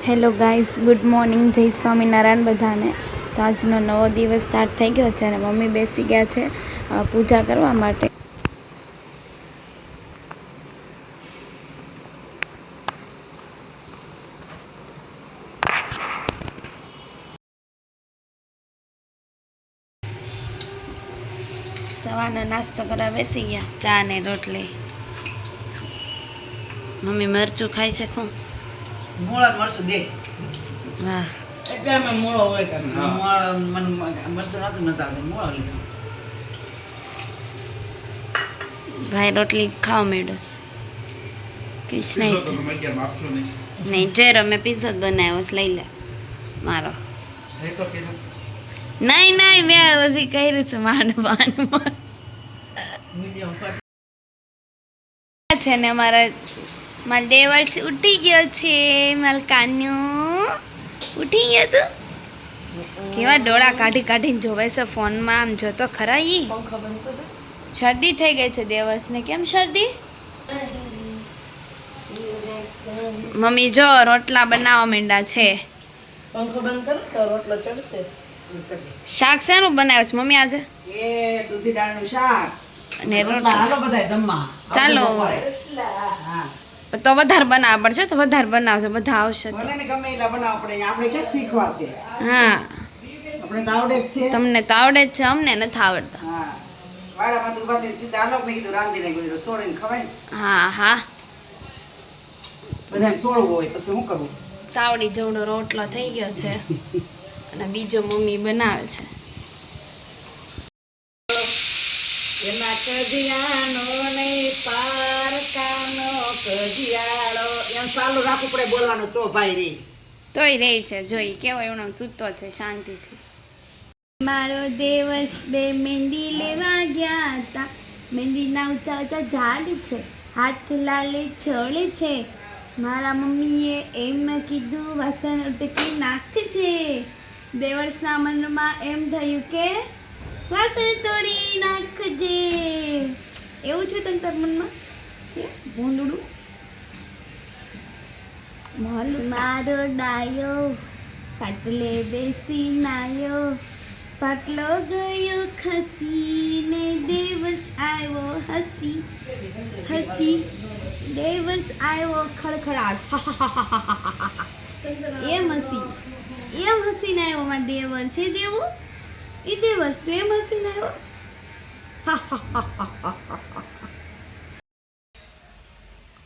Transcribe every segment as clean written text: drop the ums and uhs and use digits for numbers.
Hello guys, good morning, જય સ્વામિનારાયણ બધાને. તો આજનો નવો દિવસ સ્ટાર્ટ થઈ ગયો છે અને મમ્મી બેસી ગયા છે પૂજા કરવા માટે. સવારનો નાસ્તો કરવા બેસી ગયા, ચા ને રોટલી. મમ્મી મરચું ખાય છે ખૂબ. મોળા મરસું દે. વાહ, એટલે અમે મોળો હોય કે મોળા મને મરસું નતું નતા આવડે મોળો લીધો. ભાઈ રોટલી ખાવા માંડ્યો છે. કૃષ્ણ નહીં જયરો, મેં પીઝા જ બનાવ્યો છે, લઈ લે મારો. નહીં નહીં, મેં હજી કર્યું છે માંડ છે ને મારા દેવળ ઉઠી ગયો છે. મારા કાન્યું ઉઠી ગયો તું. કેવા ડોળા કાઢી કાઢીને જોવે છે ફોનમાં, આમ જોતો ખરા. ઈ શરદી થઈ ગઈ છે દેવર્ષને. કેમ શરદી? મમ્મી જો રોટલા બનાવવા માંડ્યા છે. પંખો બંધ કર તો રોટલો ચડશે. શાક શેનું બનાવ્યું છે મમ્મી આજે? એ દૂધી દાળનું શાક અને રોટલા. હાલો બધાય જમવા. ચાલો. હા, તો વધારે બનાવવા પડશે, તો વધારે બનાવજો, બધા આવશે તો. ભલે ને ગમે એટલા બનાવવા પડે. આપણે ક્યાં શીખવા છે? હા, આપણે તો આવડે જ છે. તમને તો આવડે જ છે, અમને નથી આવડતા. હા, વાડામાં તો ઉભા થઈને સીધા હાલો. મેં કીધું રાંધીને ગયું સોળીને ખવાય ને. હા હા, બધાને સોળવું હોય પછી શું કરવું? તાવડી જેવડો રોટલો થઈ ગયો છે અને બીજો મમ્મી બનાવે છે. એમાં કજિયાનો નહીં પારકાનો કજિયાળો. એમ ચાલુ રાખવું પડે બોલવાનું તો ભાઈ રે. તોય રહી છે, જોઈ કેવો એવડો સૂતો છે શાંતિથી. મારો દેવસ બે મહેંદી લેવા ગયા હતા. મહેંદીના ઊંચા ઊંચા ઝાડ છે, હાથ લાલે છોડે છે. મારા મમ્મીએ એમ કીધું વાસણ ઉટકી નાખજે. દેવર્ષના મનમાં એમ થયું કે વાસણ તોડી નાખજે. એવું છે તને તાર મનમાં? ભૂંડું મારો ડાયો પાટલે બેસી નાયો. પાટલો ગયો ખસીને દેવસ આવ્યો હસી હસી. દેવસ આવ્યો ખડખડાટ. એમ હસીને આવ્યો મારા દેવર છે. દેવું એ દેવસ તું એમ હસીને આવ્યો.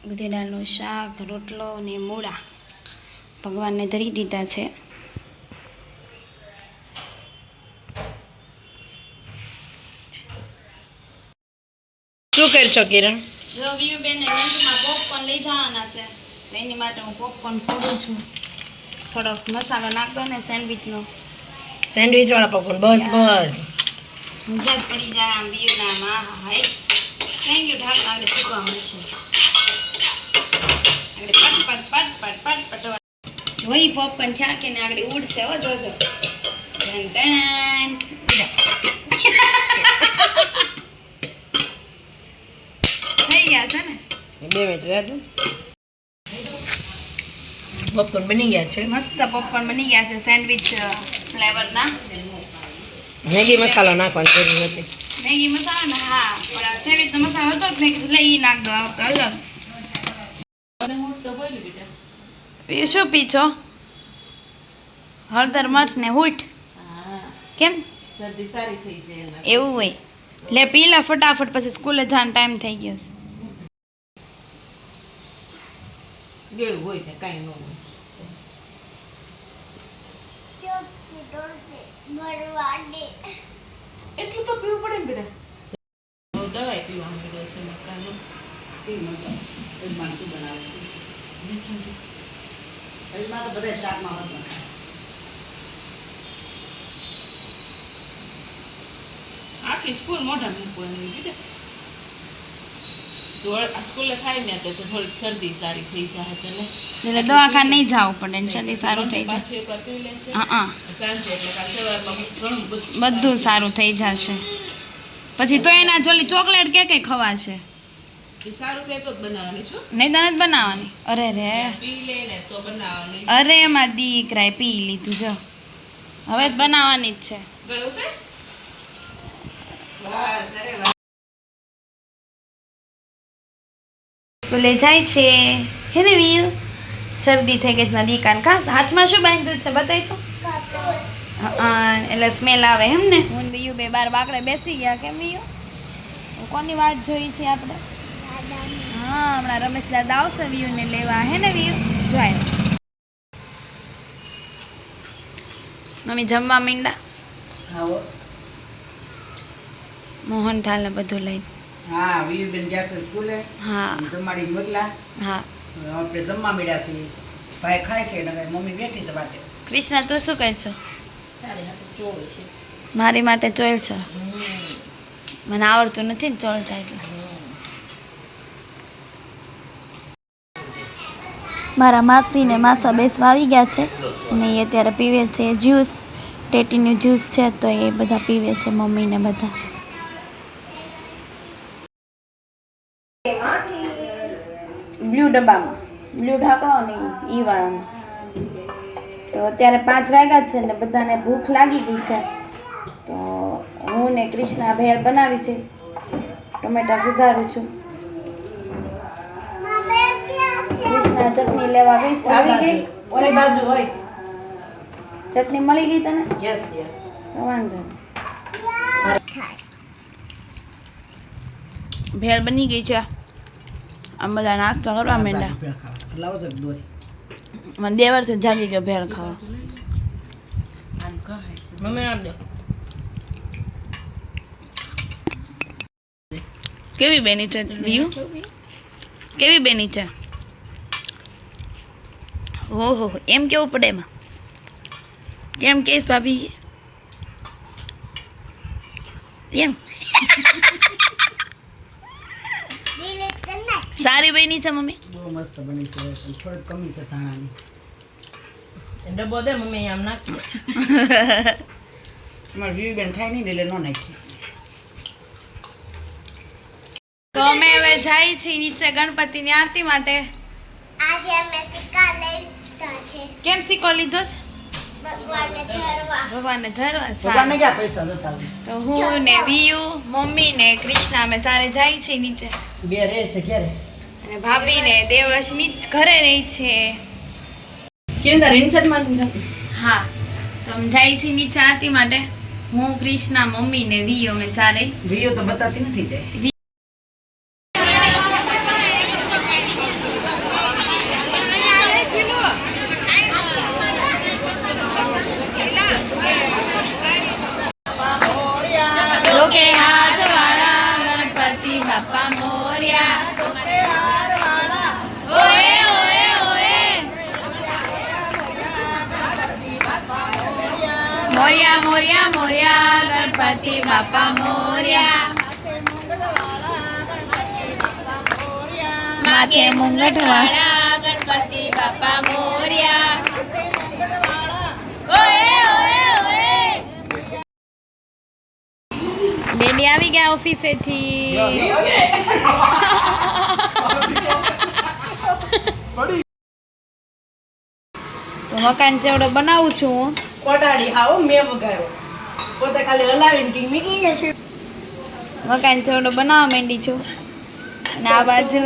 દૂધી દાળનું શાક, રોટલો ને મૂળા ભગવાનને ધરી દીધા છે. શું કરશો કિરણ? જો બેને લંચમાં પોપકોર્ન લઈ જવાના છે, તો એની માટે હું પોપકોર્ન ફોડું છું. થોડોક મસાલો નાખ દો ને સેન્ડવિચનો. સેન્ડવિચ વાળા પકોડ. બસ બસ. મજા જ પડી જાય આમ બીયુના માં. હાય થેન્ક યુ ઢાકા. આગળ ફૂકવા મળશે. આગળ પટ પટ પટ પટ પટ પટ વહી પોપકોર્ન થયા કે ને આગળ ઉડશે. હો જોજો. Ton ton. થઈ ગયા છે ને? 2 મિનિટ રહેજો. પોપકોર્ન બની ગયા છે. મસ્ત પોપકોર્ન બની ગયા છે સેન્ડવિચ ફ્લેવરના. મેગી મસાલો નાખવાનો જરૂર હતી. મેગી મસાલો ને? હા, પણ આ સેન્ડવિચનો મસાલો હતો જ, મેં કીધું લઈ નાખ દો અલગ. એ શું પીછો? હળદર મઠ ને હૂટ. કેમ? શરદી સારી થઈ જાય. એવું હોય લે પી લે ફટાફટ, પછી સ્કૂલે જવાનો ટાઈમ થઈ ગયો. ગેળું હોય ને કાંઈ ન હોય. એટલું તો પીવું પડે ને બેટા. દવાઈ પીવાનું રહેશે. યજમાન શું બનાવે છે? યજમાન તો બધા શાકમાં હોત નાખે. આખી સ્કૂલ મોઢા મૂકવાની બેટા. તો આ સ્કૂલે ખાઈ ને તો થોડીક શરદી સારી થઈ જાય તો ને એટલે દવાખાને નહીં જવું પડે ને શરદી સારું થઈ જાય. પાછું એકવાર પી લેશે. હા, સાંજે એટલે કાલ સવારમાં ઘણું બધું સારું થઈ જશે. પછી તો એના જોલી ચોકલેટ કે કઈ ખવાશે. સારું છે તો જ બનાવવાની છું. નહીં તને જ બનાવવાની. અરે રે પી લે ને તો બનાવવાની. અરે એમાં દીકરાએ પી લીધું જો હવે જ બનાવવાની જ છે. ગળું કે? બસ, અરે વાહ. સ્કૂલે જાય છે હે ને વીર શરદી થઈ ગઈ છે મારી દીકાને કા હાથમાં શું બાંધ્યું છે બતાવી તો એટલે સ્મેલ આવે એમ ને હું બીયું બે બાર બાકડે બેસી ગયા કેમ બીયું કોની વાત જોઈ છે આપણે હા હમણાં રમેશ દાદા આવશે વીયુને લેવા હે ને વીયુ જાય મમ્મી જમવા મીંડા આવો મોહન થાલ ને બધું લઈને હા વીયુબેન ગયા છે સ્કૂલે હા જમાડી મોકલા હા હવે આપણે જમવા મળ્યા છીએ ભાઈ ખાય છે ને મમ્મી બેઠી છે બાટે કૃષ્ણા તું શું કહે છો તારે હાથે ચોળ છે. મારી માટે ચોલ છો મને આવડતું નથી ને ચોલતા એટલે મારા માસી ને માસા બેસવા આવી ગયા છે અને એ અત્યારે પીવે છે જ્યુસ ટેટીનું જ્યુસ છે તો એ બધા પીવે છે મમ્મી ને બધા બ્લુ ડબ્બામાં બ્લુ ઢાંકણો નહીં ઈ વાળામાં તો અત્યારે 5 વાગ્યા છે ને બધાને ભૂખ લાગી ગઈ છે તો હું ને કૃષ્ણા ભેળ બનાવી છે ટમેટા સુધારું છું કૃષ્ણા ચટણી લેવા ગઈ છે આવી ગઈ ઓલી બાજુ હોય. ચટણી મળી ગઈ તને યસ યસ. વાંધો નહીં. ભેળ બની ગઈ છે આમ બધા નાસ્તો કરવા માંડ્યા લાવો છે દોરી મને 2 વર્ષે જાગી ગયો ભેળ ખાવા આમ કહાય છે. મમ્મી આમ દો. કેવી બેની છે વ્યૂ કેવી બેની છે ઓહો એમ કેવું પડે એમાં કેમ કેસ ભાભી એમ સારી બેની છે મમ્મી બહુ મસ્ત બની છે પણ થોડીક કમી છે ધાણાની ડબ્બો દે મમ્મી આમ નાખી. તમારે વીયુબેન ખાય નહીં ને એટલે ન નાખી તો અમે હવે જાય છીએ નીચે ગણપતિની આરતી માટે આજે અમે સિક્કા લઈ લીધા છે કેમ સિક્કો લીધો છે ભગવાનને ધરવા ભગવાનને ધરવા ભગવાનને સારું. ક્યાં પૈસા જતા હોય? તો હું ને વિયુ મમ્મી ને કૃષ્ણા અમે ચારે જાય છે નીચે બે રહે છે ક્યારે અને ભાભી ને દેવશ ઘરે રહી છે કેમ તારે ઇન્સર્ટમાં હા તો અમે જાય છીએ નીચે આરતી માટે હું કૃષ્ણા મમ્મી ને વિયુ અમે ચારે વિડીયો તો બતાતી નથી જાય લોકે હાથ વાળા ગણપતિ બાપા મોર્યા ઓએ ઓએ ઓએ મોર્યા મોર્યા મોર્યા ગણપતિ બાપા મોર્યા માથે મુંગટ વાળા ગણપતિ બાપા મોર્યા ઓએ ઓએ ઓએ ડેડી આવી ગયા ઓફિસેથી તો મકાન ચેવડો બનાવું છું હું કોટાડી આવો મેં વગાડ્યો પોતે ખાલી હલાવીને કી મીકી જશે. મકાન ચેવડો બનાવવા માંડી છું અને આ બાજુ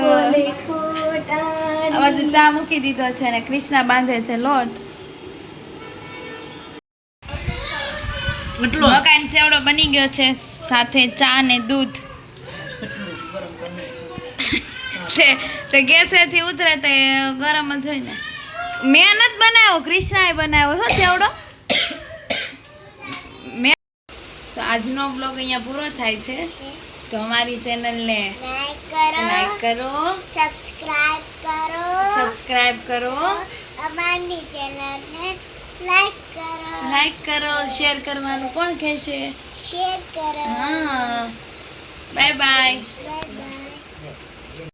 ચા મૂકી દીધો છે અને કૃષ્ણા બાંધે છે લોટ મકાન ચેવડો બની ગયો છે સાથે ચા ને દૂધ તે ગેસેથી ઉતરે તે ગરમ જ હોય ને મેં નથી બનાવ્યો કૃષ્ણાએ બનાવ્યો છે ચેવડો મેં આજનો બ્લોગ અહીંયા પૂરો થાય છે તો અમારી ચેનલને લાઈક કરો સબસ્ક્રાઇબ કરો અમારી ચેનલને લાઈક કરો શેર કરવાનું કોણ કહેશે શેર કરો હા બાય બાય બાય બાય